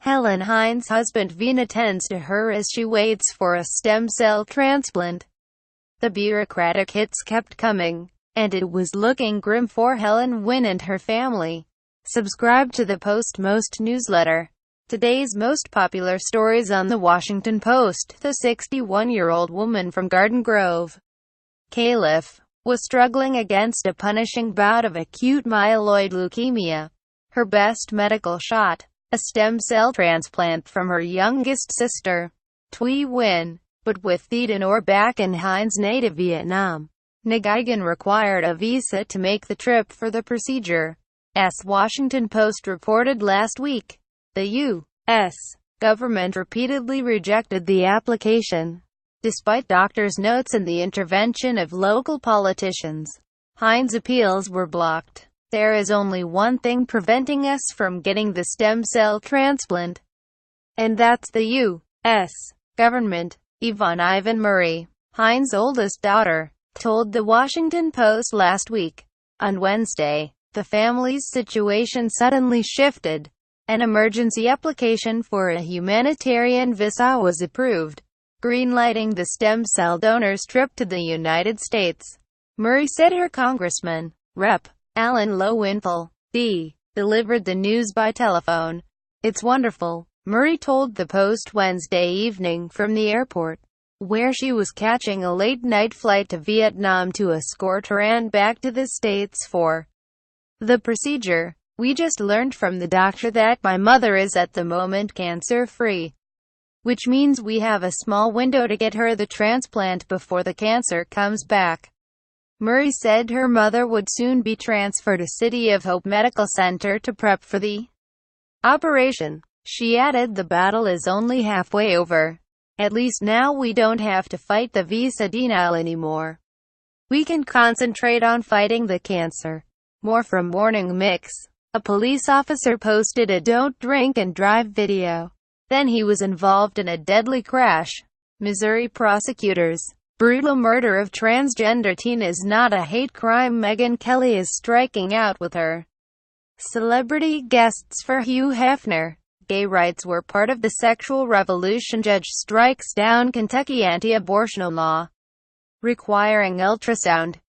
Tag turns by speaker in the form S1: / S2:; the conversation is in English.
S1: Helen Hines' husband Vina tends to her as she waits for a stem cell transplant. The bureaucratic hits kept coming, and it was looking grim for Helen Wynne and her family. Subscribe to the Post-Most newsletter. Today's most popular stories on the Washington Post. The 61-year-old woman from Garden Grove, Calif., was struggling against a punishing bout of acute myeloid leukemia. Her best medical shot, a stem cell transplant from her youngest sister, Thuy Nguyen, but with feet in or back in Hines' native Vietnam. Nguyen required a visa to make the trip for the procedure, as Washington Post reported last week. The U.S. government repeatedly rejected the application, despite doctors' notes and the intervention of local politicians. Hines' appeals were blocked. There is only one thing preventing us from getting the stem cell transplant, and that's the U.S. government, Yvonne Ivan Murray, Hines' oldest daughter, told the Washington Post last week. On Wednesday, the family's situation suddenly shifted. An emergency application for a humanitarian visa was approved, greenlighting the stem cell donor's trip to the United States. Murray said her congressman, Rep. Alan Lowenthal, D. delivered the news by telephone. "It's wonderful," Murray told the Post Wednesday evening from the airport, where she was catching a late-night flight to Vietnam to escort her aunt back to the States for the procedure. "We just learned from the doctor that my mother is at the moment cancer-free, which means we have a small window to get her the transplant before the cancer comes back." Murray said her mother would soon be transferred to City of Hope Medical Center to prep for the operation. She added, "The battle is only halfway over. At least now we don't have to fight the visa denial anymore. We can concentrate on fighting the cancer." More from Morning Mix. A police officer posted a "Don't drink and drive" video. Then he was involved in a deadly crash. Missouri prosecutors. Brutal murder of transgender teen is not a hate crime. Megyn Kelly is striking out with her celebrity guests for Hugh Hefner. Gay rights were part of the sexual revolution. Judge strikes down Kentucky anti-abortion law requiring ultrasound.